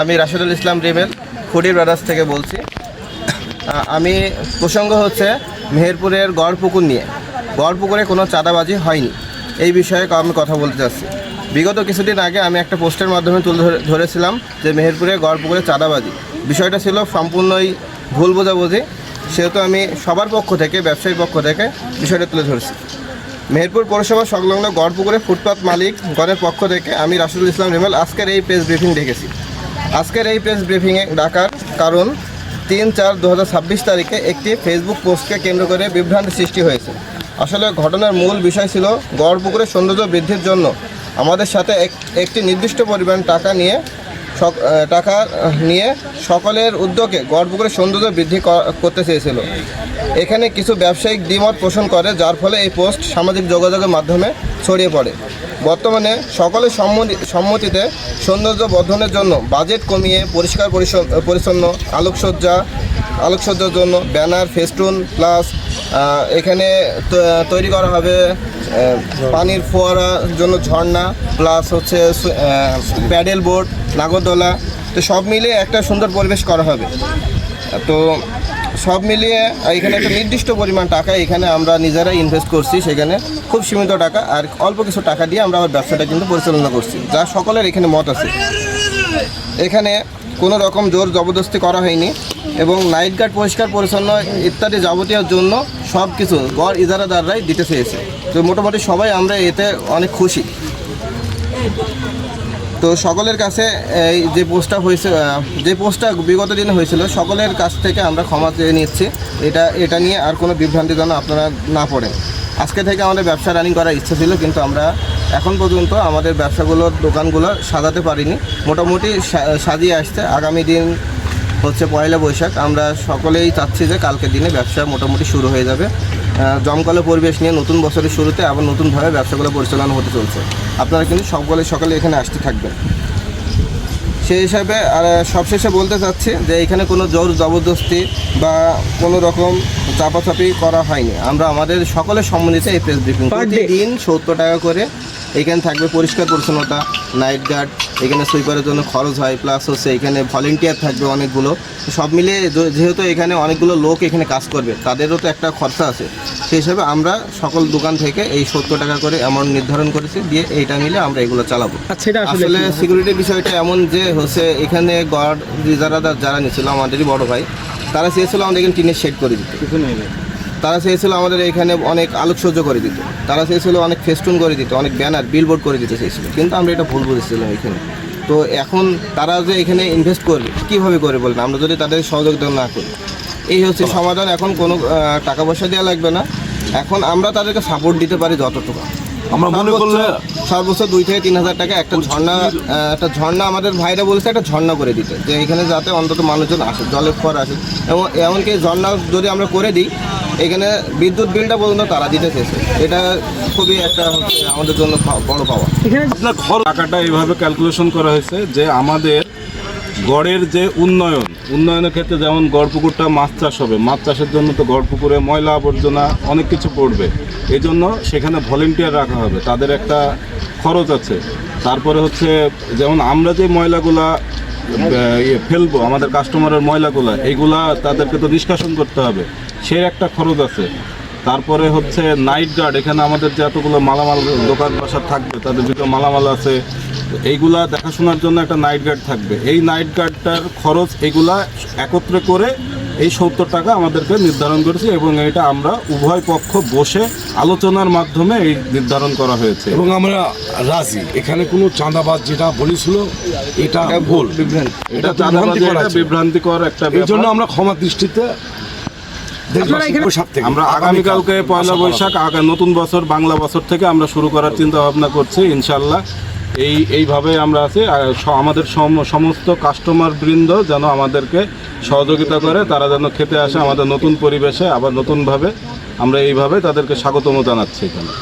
আমি Rashedul Islam Remal foodie brothers থেকে বলছি। আমি প্রসঙ্গ হচ্ছে মেহেরপুরের গড়পুকুর নিয়ে। গড়পুকুরে কোনো চাঁদাবাজি হয়নি, এই বিষয়ে আমি কথা বলতে চাচ্ছি। বিগত কিছুদিন আগে আমি একটা পোস্টের মাধ্যমে তুলে ধরেছিলাম যে মেহেরপুরে গড়পুকুরে চাঁদাবাজি, বিষয়টা ছিল সম্পূর্ণই ভুল বোঝাবুঝি। সেহেতু আমি সবার পক্ষ থেকে, ব্যবসায়ীর পক্ষ থেকে বিষয়টা তুলে ধরেছি। মেহেরপুর পৌরসভা সংলগ্ন গড়পুকুরে ফুটপাত মালিকগণের পক্ষ থেকে আমি রাশেদুল ইসলাম রিমেল আজকের এই প্রেস ব্রিফিং ডেকেছি। আজকের এই প্রেস ব্রিফিংয়ে ডাকার কারণ 3/4/2026 তারিখে একটি ফেসবুক পোস্টকে কেন্দ্র করে বিভ্রান্তি সৃষ্টি হয়েছে। আসলে ঘটনার মূল বিষয় ছিল গড়পুকুরের সৌন্দর্য বৃদ্ধির জন্য আমাদের সাথে একটি নির্দিষ্ট পরিমাণ টাকা নিয়ে সকলের উদ্যোগে গড়পুকুরের সৌন্দর্য বৃদ্ধি করতে চেয়েছিল। এখানে কিছু ব্যবসায়িক দ্বিমত পোষণ করে, যার ফলে এই পোস্ট সামাজিক যোগাযোগের মাধ্যমে ছড়িয়ে পড়ে। বর্তমানে সকলের সম্মতিতে সৌন্দর্য বর্ধনের জন্য বাজেট কমিয়ে পরিষ্কার পরিচ্ছন্ন আলোকসজ্জার জন্য ব্যানার, ফেস্টুন প্লাস এখানে তৈরি করা হবে পানির ফোয়ারার জন্য ঝর্ণা, প্লাস হচ্ছে প্যাডেল বোট, নাগরদোলা। তো সব মিলিয়ে একটা সুন্দর পরিবেশ করা হবে। তো সব মিলিয়ে এখানে একটা নির্দিষ্ট পরিমাণ টাকা এখানে আমরা নিজেরাই ইনভেস্ট করছি। সেখানে খুব সীমিত টাকা আর অল্প কিছু টাকা দিয়ে আমরা আমার ব্যবসাটা কিন্তু পরিচালনা করছি, যা সকলের এখানে মত আছে। এখানে কোনো রকম জোর জবরদস্তি করা হয়নি এবং নাইট গার্ড, পরিষ্কার পরিচ্ছন্ন ইত্যাদি যাবতীয় জন্য সব কিছু গড় ইজারাদাররাই দিতে চেয়েছে। তো মোটামুটি সবাই আমরা এতে অনেক খুশি। তো সকলের কাছে এই যে পোস্টটা বিগত দিনে হয়েছিল, সকলের কাছ থেকে আমরা ক্ষমা চেয়ে নিচ্ছি। এটা নিয়ে আর কোনো বিভ্রান্তি যেন আপনারা না পড়েন। আজকে থেকে আমাদের ব্যবসা রানিং করার ইচ্ছা ছিল, কিন্তু আমরা এখন পর্যন্ত আমাদের দোকানগুলো সাজাতে পারিনি। মোটামুটি সাজিয়ে আসছে। আগামী দিন হচ্ছে 1 বৈশাখ। আমরা সকলেই চাচ্ছি যে কালকের দিনে ব্যবসা মোটামুটি শুরু হয়ে যাবে। জমকালো পরিবেশ নিয়ে নতুন বছরের শুরুতে আবার নতুনভাবে ব্যবসাগুলো পরিচালনা হতে চলছে। আপনারা কিন্তু সকালে এখানে আসতে থাকবেন। সেই হিসাবে আর সবশেষে বলতে চাচ্ছি যে এখানে কোনো জোর জবরদস্তি বা কোনো রকম চাপাচাপি করা হয়নি। আমরা আমাদের সকলের সম্মতিতে এই প্রেস ব্রিফিং প্রতিদিন 70 টাকা করে এখানে থাকবে। পরিষ্কার পরিচ্ছন্নতা, নাইট গার্ড, এখানে সুইপারের জন্য খরচ হয়, প্লাস হচ্ছে এখানে ভলেন্টিয়ার থাকবে অনেকগুলো। সব মিলিয়ে যেহেতু এখানে অনেকগুলো লোক এখানে কাজ করবে, তাদেরও তো একটা খরচা আছে। সেই হিসাবে আমরা সকল দোকান থেকে এই 70 টাকা করে অ্যামাউন্ট নির্ধারণ করেছি, দিয়ে এইটা মিলে আমরা এগুলো চালাবো। আসলে সিকিউরিটির বিষয়টা এমন যে হচ্ছে এখানে গড় ইজারাদার যারা নিয়েছিল, আমাদেরই বড় ভাই, তারা চেয়েছিল আমাদের এখানে টিনের শেড করে দিতে। তারা চেয়েছিল আমাদের এখানে অনেক আলোকসজ্জা করে দিতে। তারা চেয়েছিল অনেক ফেস্টুন করে দিতে, অনেক ব্যানার, বিলবোর্ড করে দিতে চেয়েছিল। কিন্তু আমরা এটা ভুল বুঝেছিলাম এখানে। তো এখন তারা যে এখানে ইনভেস্ট করবে, কীভাবে করে বলেন, আমরা যদি তাদের সহযোগিতা না করি। এই হচ্ছে সমাধান। এখন কোনো টাকা পয়সা দেওয়া লাগবে না। এখন আমরা তাদেরকে সাপোর্ট দিতে পারি যতটুকু। আমরা মনে করলে সর্বোচ্চ 2 থেকে 3 হাজার টাকা একটা ঝর্ণা আমাদের ভাইরা বলেছে একটা ঝর্ণা করে দিতে, যে এখানে যাতে অন্তত মানুষজন আসে, জলের পর আসে। এবং এমনকি ঝর্ণা যদি আমরা করে দিই, এখানে বিদ্যুৎ বিলটা পর্যন্ত তারা দিতে চেয়েছে। এটা খুবই একটা আমাদের জন্য বড় পাওয়া। আপনার টাকাটা এইভাবে ক্যালকুলেশন করা হয়েছে যে আমাদের গড়ের যে উন্নয়নের ক্ষেত্রে, যেমন গড়পুকুরটা মাছ চাষ হবে, মাছ চাষের জন্য তো গড়পুকুরে ময়লা আবর্জনা অনেক কিছু পড়বে। এই জন্য সেখানে ভলেন্টিয়ার রাখা হবে, তাদের একটা খরচ আছে। তারপরে হচ্ছে যেমন আমরা যে ময়লাগুলা ফেলবো, আমাদের কাস্টমারের ময়লাগুলা, এইগুলা তাদেরকে তো নিষ্কাশন করতে হবে, সেই একটা খরচ আছে। তারপরে হচ্ছে নাইট গার্ড, এখানে আমাদের যে এতগুলো মালামাল দোকান বাসার থাকবে, তাদের ভিতরে মালামাল আছে, এইগুলা দেখাশোনার জন্য একটা নাইট গার্ড থাকবে। এই নাইট গার্ডটার খরচ এগুলা একত্রে করে এই 70 টাকা আমাদেরকে নির্ধারণ করেছে, এবং এটা আমরা উভয় পক্ষ বসে আলোচনার মাধ্যমে এই নির্ধারণ করা হয়েছে। এবং আমরা রাজি, এখানে কোনো চাঁদাবাজ যেটা বলেছিল এটা ভুল, এটা বিভ্রান্তিকর একটা। এই জন্য আমরা ক্ষমা দৃষ্টিতে আমরা আগামীকালকে 1 বৈশাখ নতুন বছর, বাংলা বছর থেকে আমরা শুরু করার চিন্তা ভাবনা করছি ইনশাল্লাহ। এইভাবে আমরা আছি। আমাদের সমস্ত কাস্টমার বৃন্দ যেন আমাদেরকে সহযোগিতা করে, তারা যেন খেতে আসে আমাদের নতুন পরিবেশে, আবার নতুনভাবে আমরা এইভাবে তাদেরকে স্বাগতম জানাচ্ছি এখানে।